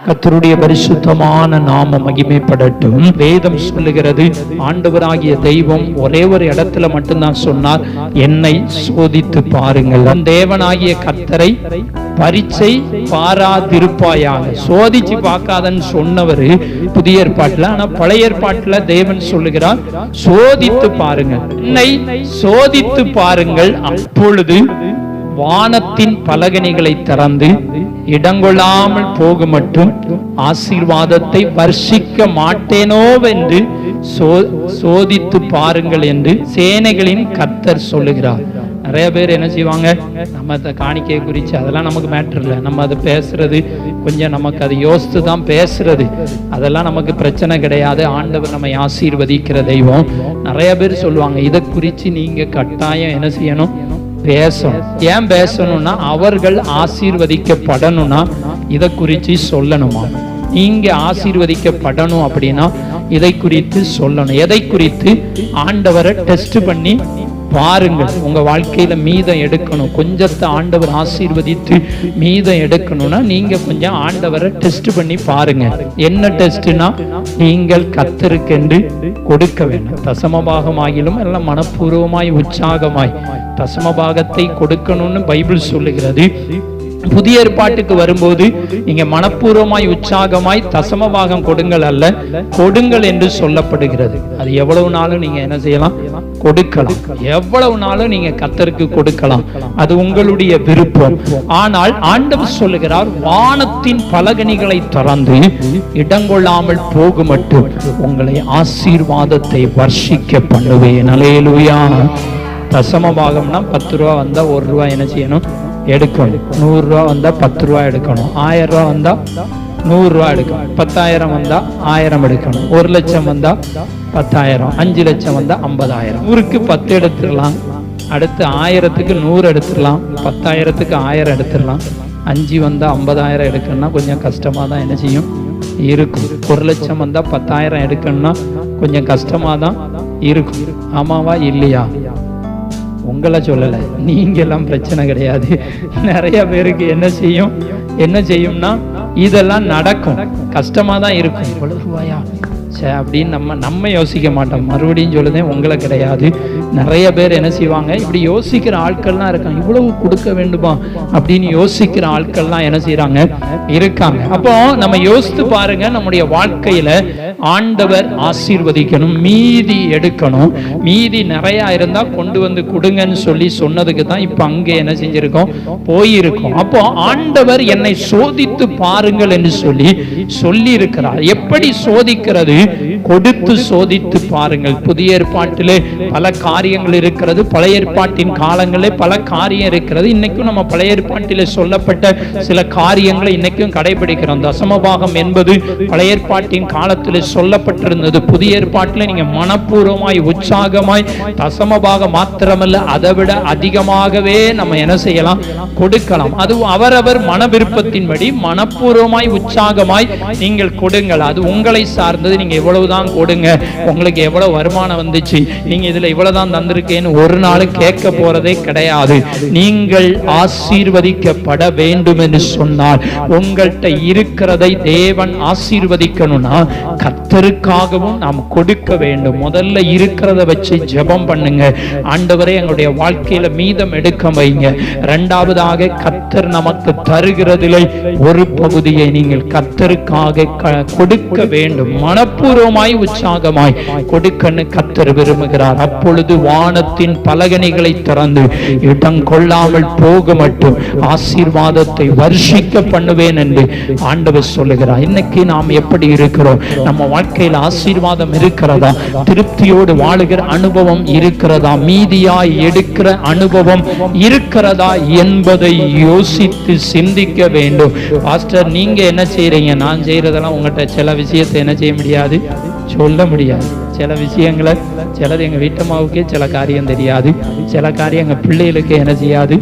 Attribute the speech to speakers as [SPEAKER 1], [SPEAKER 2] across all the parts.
[SPEAKER 1] கர்த்தருடைய பரிசுத்தமான நாமம் மகிமைப்படட்டும். வேதம் சொல்லுகிறது, ஆண்டவராகிய தெய்வம் ஒரே ஒரு இடத்துல மட்டும்தான் சொன்னார், என்னை சோதித்து பாருங்கள். தேவனாகிய கர்த்தரை பரீட்சை பாராதிருப்பாயாக. சோதிச்சு பார்க்காதன்னு சொன்னவர் புதிய ஏற்பாட்டுல, ஆனா பழைய ஏற்பாட்டுல தேவன் சொல்லுகிறார், சோதித்து பாருங்கள், என்னை சோதித்து பாருங்கள், அப்பொழுது வானத்தின் பலகணிகளை திறந்து இடங்கொள்ளாமல் போக மட்டும் ஆசீர்வாதத்தை வர்ஷிக்க மாட்டேனோவென்று சோதித்து பாருங்கள் என்று சேனைகளின் கர்த்தர் சொல்லுகிறார். நிறைய பேர் என்ன செய்வாங்க, நம்ம அதை காணிக்கையை குறித்து அதெல்லாம் நமக்கு மேட்டர் இல்லை, நம்ம அதை பேசுறது கொஞ்சம் நமக்கு அதை யோசித்து தான் பேசுறது, அதெல்லாம் நமக்கு பிரச்சனை கிடையாது. ஆண்டவர் நம்மை ஆசீர்வதிக்கிற தெய்வம். நிறைய பேர் சொல்லுவாங்க, இதை குறித்து நீங்க கட்டாயம் என்ன செய்யணும், பேசணும். ஏன் பேசணும்னா, அவர்கள் ஆசீர்வதிக்கப்படணும்னா இதை குறித்து சொல்லணுமா. நீங்க ஆசீர்வதிக்கப்படணும் அப்படின்னா இதை குறித்து சொல்லணும். எதை குறித்து? ஆண்டவரை டெஸ்ட் பண்ணி பாருங்கள். உங்க வாழ்க்கையில மீதம் எடுக்கணும், கொஞ்சத்தை ஆண்டவர் ஆசீர்வதித்து மீதம் எடுக்கணும்னா நீங்க கொஞ்சம் ஆண்டவரை டெஸ்ட் பண்ணி பாருங்க. என்ன டெஸ்ட்னா, நீங்கள் கர்த்தருக்கென்று கொடுக்க வேண்டும். தசமபாகமாகிலும் எல்லாம் மனப்பூர்வமாய் உற்சாகமாய் தசமபாகத்தை கொடுக்கணும்னு பைபிள் சொல்லுகிறது. புதிய ஏற்பாட்டுக்கு வரும்போது நீங்க மனப்பூர்வமாய் உற்சாகமாய் தசமபாகம் கொடுங்கள் அல்ல, கொடுங்கள் என்று சொல்லப்படுகிறது. அது எவ்வளவு நாளும் நீங்க என்ன செய்யலாம், கொடுக்கலாம். எவ்வளவு நாளும் நீங்க கர்த்தருக்கு கொடுக்கலாம், அது உங்களுடைய விருப்பம். ஆனால் ஆண்டவர் சொல்லுகிறார், வானத்தின் பலகணிகளை திறந்து இடங்கொள்ளாமல் போக மட்டும் உங்களை ஆசீர்வாதத்தை வர்ஷிக்க பண்ணுவேன். அல்லேலூயா. தசமபாகம்னா 10 ரூபா வந்தா 1 ரூபா என்ன செய்யணும், எடுக்கணும். 100 ரூபா வந்தா 10 ரூபா எடுக்கணும். 1000 ரூபா வந்தா 100 ரூபா எடுக்கணும். 10,000 வந்தா 1000 எடுக்கணும். 1 லட்சம் வந்தா 10,000, 5 லட்சம் வந்தா 50,000. 100க்கு 10 எடுத்துடலாம், அடுத்து 1000க்கு 100 எடுத்துடலாம், 10,000க்கு 1000 எடுத்துடலாம். 5 வந்தா 50,000 எடுக்கணும்னா கொஞ்சம் கஷ்டமா தான் என்ன செய்யும் இருக்கும். 1 லட்சம் வந்தா 10,000 எடுக்கணும்னா கொஞ்சம் கஷ்டமா தான் இருக்கும். ஆமாவா இல்லையா? உங்களை சொல்லலை, நீங்க எல்லாம் பிரச்சனை கிடையாது. நிறைய பேருக்கு என்ன செய்யும்னா இதெல்லாம் நடக்கும், கஷ்டமா தான் இருக்கும். இவ்வளவு ரூபாயா அப்படின்னு நம்ம யோசிக்க மாட்டோம். மறுபடியும் சொல்லுதேன், உங்களை கிடையாது. நிறைய பேர் என்ன செய்வாங்க, இப்படி யோசிக்கிற ஆட்கள்லாம் இருக்காங்க, இவ்வளவு கொடுக்க வேண்டுமா அப்படின்னு யோசிக்கிற ஆட்கள்லாம் என்ன செய்யறாங்க, இருக்காங்க. அப்போ நம்ம யோசித்து பாருங்க, நம்முடைய வாழ்க்கையில ஆண்டவர் ஆசீர்வதிக்கணும், மீதி எடுக்கணும். மீதி நிறைய இருந்தா கொண்டு வந்து கொடுங்கன்னு சொல்லி சொன்னதுக்கு தான் இப்ப அங்கே என்ன செஞ்சிருக்கோம், போயிருக்கோம். அப்போ ஆண்டவர் என்னை சோதித்து பாருங்கள் என்று சொல்லி இருக்கிறார். எப்படி சோதிக்கிறது? கொடுத்து சோதித்து பாருங்கள். புதிய ஏற்பாட்டிலே பல காரியங்கள் இருக்கிறது, பழைய ஏற்பாட்டின் காலங்களிலே பல காரியம் இருக்கிறது. இன்னைக்கும் நம்ம பழைய ஏற்பாட்டிலே சொல்லப்பட்ட சில காரியங்களை இன்னைக்கும் கடைபிடிக்கிறோம். தசமபாகம் என்பது பழைய ஏற்பாட்டின் காலத்திலே சொல்லப்பட்டிருந்தது. புதிய ஏற்பாட்டிலே நீங்க மனப்பூர்வமாய் உற்சாகமாய் தசமபாகம் மாத்திரமல்ல, அதை விட அதிகமாகவே நம்ம என்ன செய்யலாம், கொடுக்கலாம். அது அவரவர் மன விருப்பத்தின்படி மனப்பூர்வமாய் உற்சாகமாய் நீங்கள் கொடுங்கள். அது உங்களை சார்ந்தது. நீங்க எவ்வளவுதான் கொடுங்க, உங்களுக்கு எவ்வளவு வருமானம் வந்துச்சு, நீங்க இதுல இவ்வளவுதான் தந்திருக்கேன்னு ஒரு நாள் கேட்க போறதே கிடையாது. நீங்கள் ஆசீர்வதிக்கப்பட வேண்டும் என்று சொன்னால் உங்கள்கிட்ட இருக்கிறதை தேவன் ஆசீர்வதிக்கணும்னா கர்த்தருக்காகவும் நாம் கொடுக்க வேண்டும். முதல்ல இருக்கிறத வச்சு ஜெபம் பண்ணுங்க, ஆண்டவரே எங்களுடைய வாழ்க்கையில மீதம் எடுக்க வைங்க. இரண்டாவதாக கர்த்தர் நமக்கு தருகிறதிலே ஒரு பகுதியை நீங்கள் கர்த்தருக்காக கொடுக்க வேண்டும். மனப்பூர்வமாய் உற்சாகமாய் கொடுக்கன்னு கர்த்தர் விரும்புகிறார். அப்பொழுது வானத்தின் பலகணிகளை திறந்து இடம் கொள்ளாமல் போக மட்டும் ஆசீர்வாதத்தை வர்ஷிக்க பண்ணுவேன் என்று ஆண்டவர் சொல்லுகிறார். இன்னைக்கு நாம் எப்படி இருக்கிறோம்? நம்ம வாழ்க்கையில் ஆசீர்வாதம் இருக்கிறதா? திருப்தியோடு வாழுகிற அனுபவம் இருக்கிறதா? மீதியாய் எடுக்கிற அனுபவம் இருக்கிறதா என்பதை யோசித்து சிந்திக்க வேண்டும். பாஸ்டர், நீங்க என்ன செய்றீங்க? நான் செய்யறதெல்லாம் உங்கள்கிட்ட சில விஷயத்தை என்ன செய்ய முடியாது, சொல்ல முடியாது. சில விஷயங்களை, சிலது எங்க வீட்டம்மாவுக்கே சில காரியம் தெரியாது, சில காரியம் எங்க பிள்ளைகளுக்கு என்ன செய்யாது,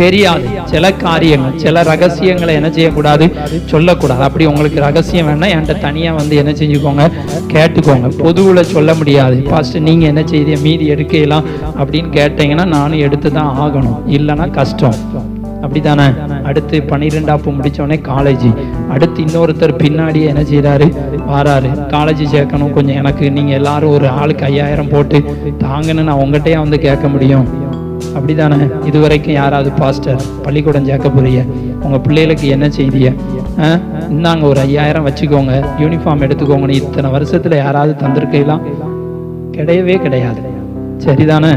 [SPEAKER 1] தெரியாது. சில காரியங்கள், சில ரகசியங்களை என்ன செய்யக்கூடாது, சொல்லக்கூடாது. அப்படி உங்களுக்கு ரகசியம் வேணா என்கிட்ட தனியா வந்து என்ன செஞ்சுக்கோங்க, கேட்டுக்கோங்க. பொதுவுல சொல்ல முடியாது. பாஸ்டர் நீங்க என்ன செய்ய மீதி எடுக்கலாம் அப்படின்னு கேட்டீங்கன்னா நானும் எடுத்து தான் ஆகணும், இல்லைன்னா கஷ்டம். அப்படித்தானே? அடுத்து 12 முடிச்சோடனே காலேஜ், அடுத்து இன்னொருத்தர் பின்னாடியே என்ன செய்யறாரு, வராரு, காலேஜ் சேர்க்கணும் கொஞ்சம் எனக்கு நீங்க எல்லாரும் ஒரு ஆளுக்கு 5000 போட்டு தாங்கன்னு நான் உங்கள்கிட்டயே வந்து கேட்க முடியும்? அப்படிதானே? இதுவரைக்கும் யாராவது பாஸ்டர் பள்ளிக்கூடம் சேர்க்க போறீங்க, உங்க பிள்ளைகளுக்கு என்ன செய்திய, இந்தாங்க ஒரு 5000 வச்சுக்கோங்க, யூனிஃபார்ம் எடுத்துக்கோங்கன்னு இத்தனை வருஷத்துல யாராவது தந்திருக்கலாம்? கிடையவே கிடையாது. சரிதானே?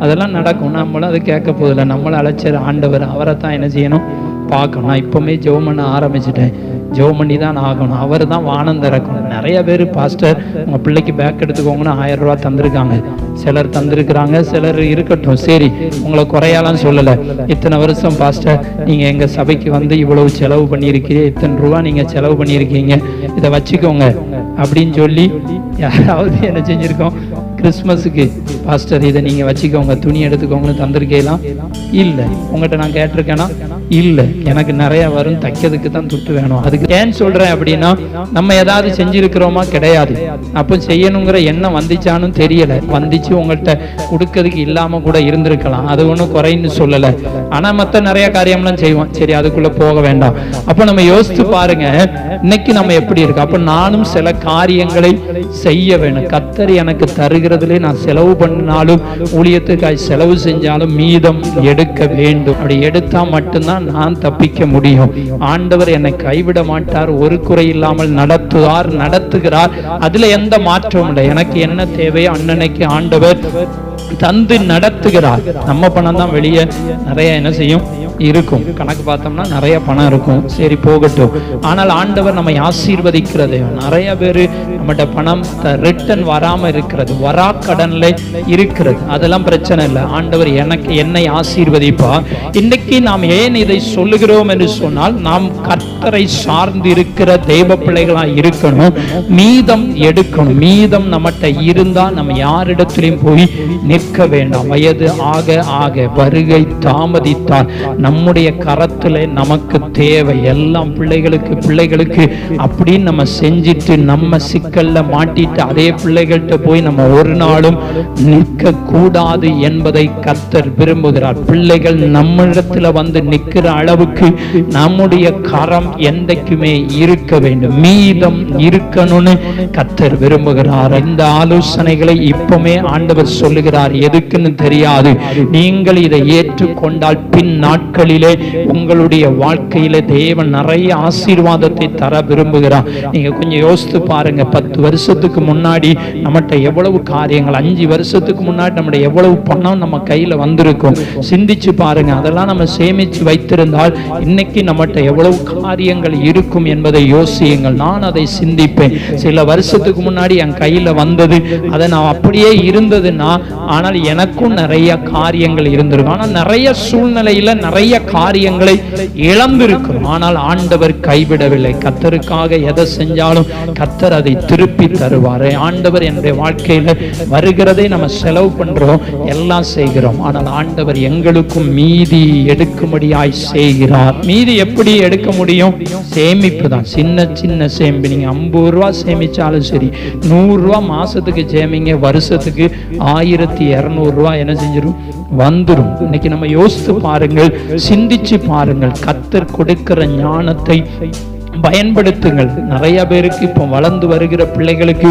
[SPEAKER 1] அதெல்லாம் நடக்கும். நம்மளும் அதை கேட்க போதில்லை. நம்மளை அழைச்சர் ஆண்டவர், அவரை தான் என்ன செய்யணும், பார்க்கணும். நான் இப்பவுமே ஜெபம் பண்ண ஆரம்பிச்சுட்டேன். ஜெபம் பண்ணி தான் ஆகணும். அவர் தான் வானம் திறக்கணும். நிறைய பேர் பாஸ்டர் உங்க பிள்ளைக்கு பேக் எடுத்துக்கோங்கன்னு 1000 ரூபா தந்திருக்காங்க. சிலர் தந்திருக்கிறாங்க, சிலர் இருக்கட்டும், சரி உங்களை குறையாலாம் சொல்லலை. இத்தனை வருஷம் பாஸ்டர் நீங்க எங்க சபைக்கு வந்து இவ்வளவு செலவு பண்ணியிருக்கீங்க, இத்தனை ரூபா நீங்க செலவு பண்ணியிருக்கீங்க, இதை வச்சுக்கோங்க அப்படின்னு சொல்லி யாராவது என்ன செஞ்சிருக்கோம்? கிறிஸ்மஸுக்கு பாஸ்டர் இதை நீங்க வச்சுக்கோங்க, துணி எடுத்துக்கோங்கன்னு தந்திருக்கலாம்? இல்லை. உங்கள்கிட்ட நான் கேட்டிருக்கேன்னா இல்லை. எனக்கு நிறைய வரும், தைக்கிறதுக்கு தான் துட்டு வேணும். அதுக்கு ஏன் சொல்றேன் அப்படின்னா, நம்ம ஏதாவது செஞ்சிருக்கிறோமா? கிடையாது. அப்போ செய்யணுங்கிற எண்ணம் வந்துச்சான்னு தெரியல. வந்துச்சு, உங்கள்கிட்ட கொடுக்கறதுக்கு இல்லாம கூட இருந்திருக்கலாம். அது ஒன்றும் குறைன்னு சொல்லலை. ஆனா மற்ற நிறைய காரியம்லாம் செய்வோம். சரி, அதுக்குள்ள போக வேண்டாம். அப்போ நம்ம யோசித்து பாருங்க, இன்னைக்கு நம்ம எப்படி இருக்கு. அப்போ நானும் சில காரியங்களை செய்ய வேணும். கர்த்தர் எனக்கு தருகிறதுலே நான் செலவு பண்ணினாலும், ஊழியத்துக்காய் செலவு செஞ்சாலும் மீதம் எடுக்க வேண்டும். அப்படி எடுத்தா மட்டும்தான் நான் தப்பிக்க முடியும். ஆண்டவர் என்னை கைவிட மாட்டார், ஒரு குறை இல்லாமல் நடத்துகிறார். அதுல எந்த மாற்றமும் இல்லை. எனக்கு என்ன தேவையோ அன்னன்னைக்கு ஆண்டவர் தந்து நடத்துகிறார். நம்ம பணம் தான் வெளியே நிறைய என்ன செய்யும் இருக்கும். கணக்கு பார்த்தோம்னா நிறைய பணம் இருக்கும். சரி போகட்டும். ஆனால் ஆண்டவர் நம்மை ஆசீர்வதிக்கிறது. நிறைய பேரு நம்மகிட்ட பணம் ரிட்டர்ன் வராம இருக்கிறது, வரா கடன்ல இருக்கிறது. அதெல்லாம் பிரச்சனை இல்லை. ஆண்டவர் என்னை ஆசீர்வதிப்பா. இன்னைக்கு நாம் ஏன் இதை சொல்லுகிறோம் என்று சொன்னால், நாம் கர்த்தரை சார்ந்து இருக்கிற தெய்வ பிள்ளைகளா இருக்கணும். மீதம் எடுக்கணும். மீதம் நம்மகிட்ட இருந்தா நம்ம யாரிடத்திலையும் போய் நிற்க வேண்டாம். வயது ஆக ஆக வருகை தாமதித்தால் நம்முடைய கரத்துல நமக்கு தேவை எல்லாம் பிள்ளைகளுக்கு அப்படின்னு நம்ம செஞ்சிட்டு நம்ம சிக்கல்ல மாட்டிட்டு அதே பிள்ளைகள்கிட்ட போய் நம்ம ஒரு நாளும் நிற்க கூடாது என்பதை கர்த்தர் விரும்புகிறார். பிள்ளைகள் நம்மிடத்துல வந்து நிற்கிற அளவுக்கு நம்முடைய கரம் என்றைக்குமே இருக்க வேண்டும். மீதம் இருக்கணும்னு கர்த்தர் விரும்புகிறார். இந்த ஆலோசனைகளை இப்பவுமே ஆண்டவர் சொல்லுகிறார். எதுக்குன்னு தெரியாது. நீங்கள் இதை ஏற்றுக்கொண்டால் பின் நாட்களிலே உங்களுடைய வாழ்க்கையில தேவன் நிறைய ஆசீர்வாதத்தை தர விரும்புகிறார். நீங்க கொஞ்சம் யோசித்து பாருங்க. 10 வருஷத்துக்கு முன்னாடி நம்மகிட்ட எவ்வளவு காரியங்கள், 5 வருஷத்துக்கு முன்னாடி நம்மகிட்ட எவ்வளவு பணம் நம்ம கையில வந்திருக்கும். சிந்திச்சு பாருங்க. அதெல்லாம் நம்ம சேமிச்சு வைத்திருந்தால் இன்னைக்கு நம்மகிட்ட எவ்வளவு காரியங்கள் இருக்கும் என்பதை யோசியுங்கள். நான் அதை சிந்திப்பேன். சில வருஷத்துக்கு முன்னாடி என் கையில வந்தது, அதை நான் அப்படியே இருந்ததுன்னா, ஆனால் எனக்கும் நிறைய காரியங்கள் இருந்திருக்கும். ஆனால் நிறைய சூழ்நிலையில நிறைய காரியங்களை இழந்திருக்கிறோம். ஆனால் ஆண்டவர் கைவிடவில்லை. கர்த்தருக்காக எதை செஞ்சாலும் கர்த்தர் அதை திருப்பி தருவார். ஆண்டவர் என்னுடைய வாழ்க்கையில வருகிறதை நம்ம செலவு பண்றோம், எல்லாம் செய்கிறோம். ஆனால் ஆண்டவர் எங்களுக்கும் மீதி எடுக்கும்படியாய் செய்கிறார். மீதி எப்படி எடுக்க முடியும்? சேமிப்பு தான். சின்ன சின்ன சேமிப்பு. நீங்க 50 ரூபா சேமிச்சாலும் சரி, 100 ரூபா மாசத்துக்கு சேமிங்க, வருஷத்துக்கு 1200 ரூபா என்ன செஞ்சிடும், வந்துடும். இன்னைக்கு நம்ம யோசித்து பாருங்கள், சிந்திச்சு பாருங்கள். கர்த்தர் கொடுக்கிற ஞானத்தை பயன்படுத்துங்கள். நிறைய பேருக்கு இப்போ வளர்ந்து வருகிற பிள்ளைகளுக்கு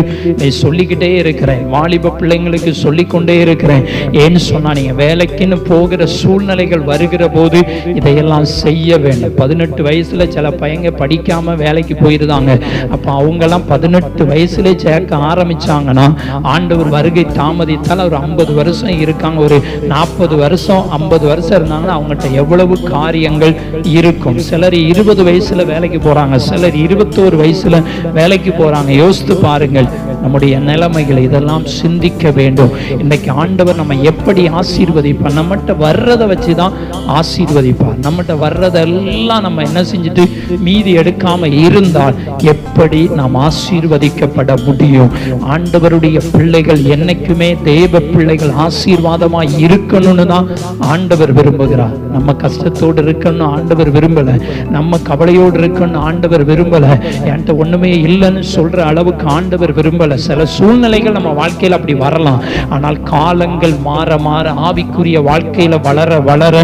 [SPEAKER 1] சொல்லிக்கிட்டே இருக்கிறேன், வாலிப பிள்ளைங்களுக்கு சொல்லிக்கொண்டே இருக்கிறேன். ஏன்னு சொன்னா, நீங்க வேலைக்குன்னு போகிற சூழ்நிலைகள் வருகிற போது இதையெல்லாம் செய்ய வேண்டும். 18 வயசுல சில பையங்க படிக்காம வேலைக்கு போயிருந்தாங்க. அப்ப அவங்கெல்லாம் 18 வயசுல சேர்க்க ஆரம்பிச்சாங்கன்னா, ஆண்டவர் வருகை தாமதித்தால் ஒரு 50 வருஷம் இருக்காங்க. ஒரு 40 வருஷம் 50 வருஷம் இருந்தாங்கன்னா அவங்ககிட்ட எவ்வளவு காரியங்கள் இருக்கும். சிலர் 20 வயசுல வேலைக்கு போறாங்க, சிலர் 21 வயசுல வேலைக்கு போறாங்க. யோசித்து பாருங்கள் நம்முடைய நிலைமைகளை. இதெல்லாம் சிந்திக்க வேண்டும். இன்னைக்கு ஆண்டவர் நம்ம எப்படி ஆசீர்வதிப்பார்? நம்மகிட்ட வர்றதை வச்சுதான் ஆசீர்வதிப்பார். நம்மகிட்ட வர்றதெல்லாம் நம்ம என்ன செஞ்சுட்டு மீதி எடுக்காம இருந்தால் எப்படி நாம் ஆசீர்வதிக்கப்பட முடியும்? ஆண்டவருடைய பிள்ளைகள் என்னைக்குமே தேவ பிள்ளைகள் ஆசீர்வாதமாய் இருக்கணும்னு தான் ஆண்டவர் விரும்புகிறார். நம்ம கஷ்டத்தோடு இருக்கணும் ஆண்டவர் விரும்பல, நம்ம கவலையோடு இருக்கணும் ஆண்டவர் விரும்பல, என்கிட்ட ஒண்ணுமே இல்லைன்னு சொல்ற அளவுக்கு ஆண்டவர் விரும்பல. போல சில சூழ்நிலைகள் நம்ம வாழ்க்கையில் அப்படி வரலாம். ஆனால் காலங்கள் மாற மாற ஆவிக்குரிய வாழ்க்கையில வளர வளர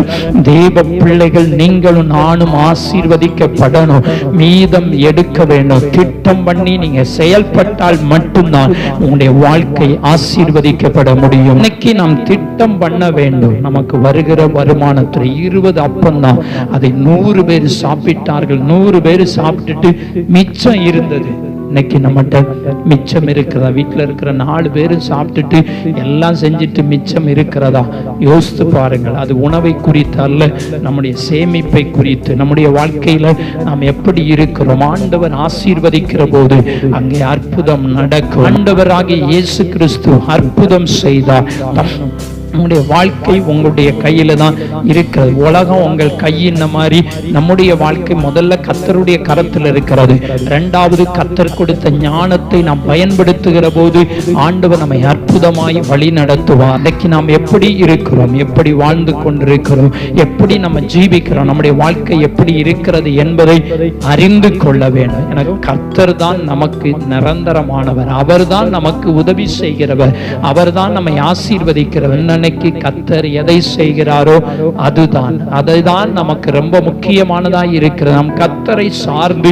[SPEAKER 1] தேவ பிள்ளைகள் நீங்களும் நானும் ஆசீர்வதிக்கப்படணும். மீதம் எடுக்க வேண்டும். திட்டம் பண்ணி நீங்க செயல்பட்டால் மட்டும்தான் உங்களுடைய வாழ்க்கை ஆசீர்வதிக்கப்பட முடியும். இன்னைக்கு நாம் திட்டம் பண்ண வேண்டும். நமக்கு வருகிற வருமானத்தில் 20 அப்பம் தான், அதை 100 பேர் சாப்பிட்டார்கள். 100 பேர் சாப்பிட்டுட்டு மிச்சம் இருந்தது. இன்னைக்கு நம்மகிட்ட மிச்சம் இருக்கிறதா? வீட்டில் இருக்கிற 4 பேரும் சாப்பிட்டுட்டு எல்லாம் செஞ்சுட்டு மிச்சம் இருக்கிறதா? யோசித்து பாருங்கள். அது உணவை குறித்து அல்ல, நம்முடைய சேமிப்பை குறித்து. நம்முடைய வாழ்க்கையில நாம் எப்படி இருக்கிறோம்? ஆண்டவர் ஆசீர்வதிக்கிற போது அங்கே அற்புதம் நடக்கும். ஆண்டவராகிய இயேசு கிறிஸ்து அற்புதம் செய்தார். நம்முடைய வாழ்க்கை உங்களுடைய கையில தான் இருக்கிறது. உலகம் உங்கள் கையின் மாதிரி நம்முடைய வாழ்க்கை முதல்ல கர்த்தருடைய கரத்தில் இருக்கிறது. இரண்டாவது, கர்த்தர் கொடுத்த ஞானத்தை நாம் பயன்படுத்துகிற போது ஆண்டவர் நம்மை அற்புதமாய் வழி நடத்துவார். இன்னைக்கு நாம் எப்படி இருக்கிறோம், எப்படி வாழ்ந்து கொண்டிருக்கிறோம், எப்படி நம்ம ஜீவிக்கிறோம், நம்முடைய வாழ்க்கை எப்படி இருக்கிறது என்பதை அறிந்து கொள்ள வேண்டும். எனக்கு கர்த்தர் தான் நமக்கு நிரந்தரமானவர். அவர் தான் நமக்கு உதவி செய்கிறவர். அவர் தான் நம்மை ஆசீர்வதிக்கிறவர். அன்னைக்கு கர்த்தர் எதை செய்கிறாரோ அதுதான் நமக்கு ரொம்ப முக்கியமானதாக இருக்கிறது. நாம் கர்த்தரை சார்ந்து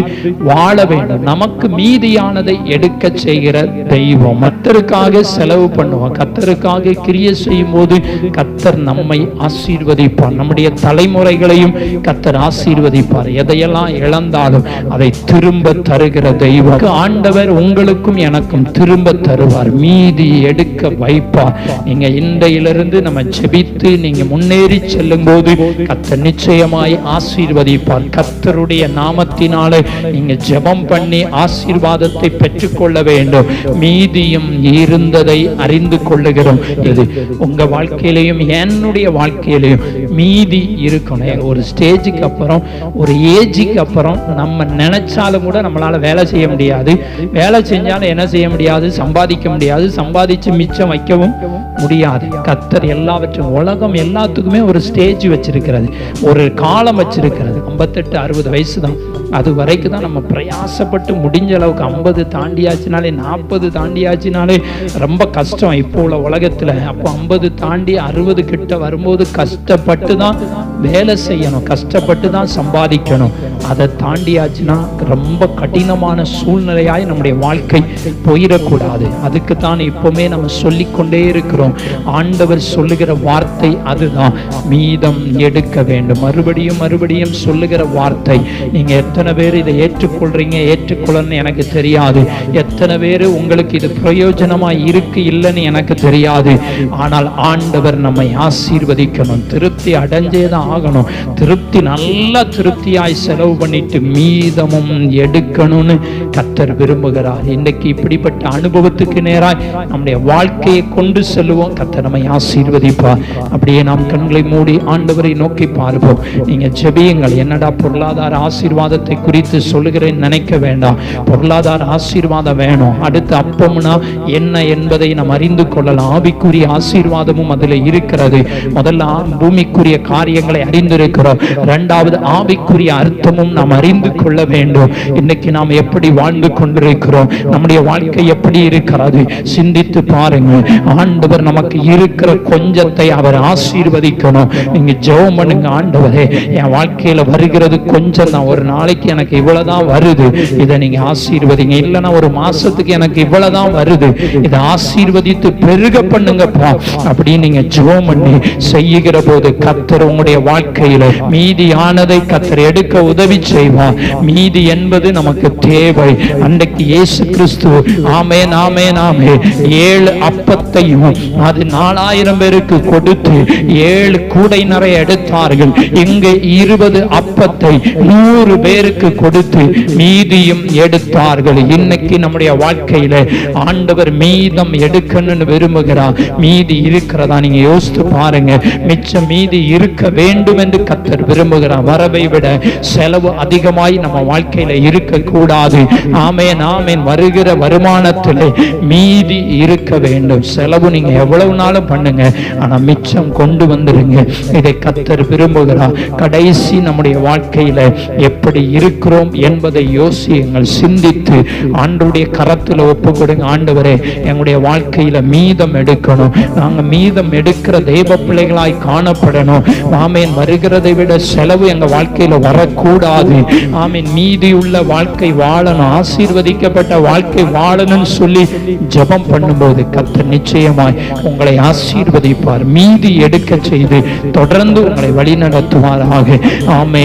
[SPEAKER 1] வாழ வேண்டும். நமக்கு மீதியானதை எடுக்க செய்கிற தெய்வம். கர்த்தருக்காக செலவு பண்ணுவோம், கர்த்தருக்காக கிரியை செய்யும் போது கர்த்தர் நம்மை ஆசீர்வதிப்பார். நம்முடைய தலைமுறைகளையும் கர்த்தர் ஆசீர்வதிப்பார். எதையெல்லாம் இழந்தாலும் அதை திரும்ப தருகிற தெய்வம். ஆண்டவர் உங்களுக்கும் எனக்கும் திரும்ப தருவார், மீதி எடுக்க வைப்பார். நீங்க இன்றையிலிருந்து நம்ம ஜெபித்து நீங்க முன்னேறி செல்லும் போது கர்த்தர் நிச்சயமாய் ஆசீர்வதிப்பார். கர்த்தருடைய நாமத்தினாலே நீங்க ஜெபம் பண்ணி ஆசீர்வாதத்தை பெற்றுக்கொள்ள வேண்டும். மீதியும் இருந்ததை அறிந்து கொள்ளுகிறோம். இது உங்க வாழ்க்கையிலையும் என்னுடைய வாழ்க்கையிலையும் மீதி இருக்கணும். ஒரு ஸ்டேஜுக்கு அப்புறம், ஒரு ஏஜுக்கு அப்புறம் நம்ம நினைச்சாலும் கூட நம்மளால வேலை செய்ய முடியாது. வேலை செஞ்சாலும் என்ன செய்ய முடியாது? சம்பாதிக்க முடியாது. சம்பாதிச்சு மிச்சம் வைக்கவும் முடியாது. கர்த்தர் எல்லாவற்றும், உலகம் எல்லாத்துக்குமே ஒரு ஸ்டேஜ் வச்சிருக்கிறது, ஒரு காலம் வச்சிருக்கிறது. 58-60 வயசு தான். அது வரைக்கும் தான் நம்ம பிரயாசப்பட்டு முடிஞ்ச அளவுக்கு 50 தாண்டியாச்சுனாலே 40 தாண்டியாச்சுனாலே ரொம்ப கஷ்டம் இப்போ உள்ள உலகத்துல. அப்போ 50 தாண்டி 60 கிட்ட வரும்போது கஷ்டப்பட்டு தான் வேலை செய்யணும், கஷ்டப்பட்டு தான் சம்பாதிக்கணும். அதை தாண்டியாச்சுன்னா ரொம்ப கடினமான சூழ்நிலையாய் நம்முடைய வாழ்க்கை போயிடக்கூடாது. அதுக்கு தான் இப்பவுமே நம்ம சொல்லிக்கொண்டே இருக்கிறோம். ஆண்டவர் சொல்லுகிற வார்த்தை அதுதான், மீதம் எடுக்க வேண்டும். மறுபடியும் மறுபடியும் சொல்லுகிற வார்த்தை. நீங்க எத்தனை பேர் இதை ஏற்றுக்கொள்றீங்க, ஏற்றுக்கொள்ளன்னு எனக்கு தெரியாது. எத்தனை பேர் உங்களுக்கு இது பிரயோஜனமா இருக்கு இல்லைன்னு எனக்கு தெரியாது. ஆனால் ஆண்டவர் நம்மை ஆசீர்வதிக்கணும். திருப்தி அடைஞ்சேதான் ஆகணும். திருப்தி, நல்ல திருப்தியாய் செலவு பண்ணிட்டு மீதமும் எடுக்கணும்னு கர்த்தர் விரும்புகிறார். இன்னைக்கு இப்படிப்பட்ட அனுபவத்துக்கு நேராய் நம்முடைய வாழ்க்கையை கொண்டு செல்லுவோம். கர்த்தர் நம்மை ஆசீர்வதிப்பார். அப்படியே நாம் கண்களை மூடி ஆண்டவரை நோக்கி பார்ப்போம். நீங்க ஜெபியுங்கள். என்னடா பொருளாதார ஆசீர்வாதத்தை குறித்து சொல்லுகிறேன் நினைக்க வேண்டாம். பொருளாதார ஆசீர்வாதம் வேணும். அடுத்த அப்பம்னா என்ன என்பதை நாம் அறிந்து கொள்ளலாம். ஆவிக்குரிய ஆசீர்வாதமும் அதில் இருக்கிறது. முதல்ல பூமிக்குரிய காரியங்களை அறிந்திருக்கிறோம். இரண்டாவது ஆவிக்குரிய அர்த்தமும் நாம் அறிந்து கொள்ள வேண்டும். இன்னைக்கு நாம் எப்படி வாழ்ந்து கொண்டிருக்கிறோம், நம்முடைய வாழ்க்கை எப்படி இருக்கிறது சிந்தித்து பாருங்க. ஆண்டவர் நமக்கு இருக்கிற கொஞ்சத்தை அவர் ஆசீர்வதிக்கணும். நீங்க ஜெபம் பண்ணுங்க. ஆண்டவரே, என் வாழ்க்கையில வருகிறது கொஞ்சம் தான், ஒரு நாளைக்கு எனக்கு இவ்வளவுதான் வருது, இதை நீங்க ஆசீர்வதிங்க. இல்லைன்னா ஒரு மாசத்துக்கு எனக்கு இவ்வளவுதான் வருது, இதை ஆசீர்வதித்து பெருக பண்ணுங்கப்பா அப்படின்னு நீங்க ஜெபம் பண்ணி செய்யுகிற போது கர்த்தர் உங்களுடைய வாழ்க்கையில மீதியானதை கர்த்தர் எடுக்க உதவி செய்வார். மீதி என்பது நமக்கு தேவை. அன்றைக்கு இயேசு கிறிஸ்து ஆமென் ஆமென் ஆமென் 7 அப்பத்தையும் அது 4000 பேருக்கு கொடுத்து 7 கூடை நிறைய எடுத்தார்கள். இங்கே 20 அப்பத்தை 100 பேருக்கு கொடுத்து மீதியும் எடுத்தார்கள். இன்னைக்கு நம்முடைய வாழ்க்கையில ஆண்டவர் மீதம் எடுக்கணும்னு விரும்புகிறார். மீதி இருக்கிறதா நீங்க யோசித்து பாருங்க. மிச்சம் மீதி இருக்க வேண்டும் என்று கர்த்தர் விரும்புகிறார். வரவை விட செலவு அதிகமாய் நம்ம வாழ்க்கையில இருக்க கூடாது. ஆமென் ஆமென். வருகிற வருமானத்தை வருமானத்திலே மீதி இருக்க வேண்டும். செலவு நீங்க எவ்வளவு நாளும் பண்ணுங்க, ஆனா மிச்சம் கொண்டு வந்துருங்க. இதை கர்த்தர் விரும்புகிறார். கடைசி நம்முடைய வாழ்க்கையில எப்படி இருக்கிறோம் என்பதை யோசியுங்கள், சிந்தித்து ஆண்டவருடைய கரத்துல ஒப்பு கொடுங்க. ஆண்டவரே, எங்களுடைய வாழ்க்கையில மீதம் எடுக்கணும், நாங்க மீதம் எடுக்கிற தெய்வ பிள்ளைகளாய் காணப்படணும். ஆமேன். வருகிறதை விட செலவு எங்க வாழ்க்கையில வரக்கூடாது. ஆமீன். மீதியுள்ள வாழ்க்கை வாழணும், ஆசீர்வதிக்கப்பட்ட வாழ்க்கை வாழணும்னு சொல்லி ஜெபம் பண்ணும்போது கர்த்தர் நிச்சயமாய் உங்களை ஆசீர்வதிப்பார். மீதி எடுக்க செய்து தொடர்ந்து உங்களை வழி நடத்துவாராக. ஆமென்.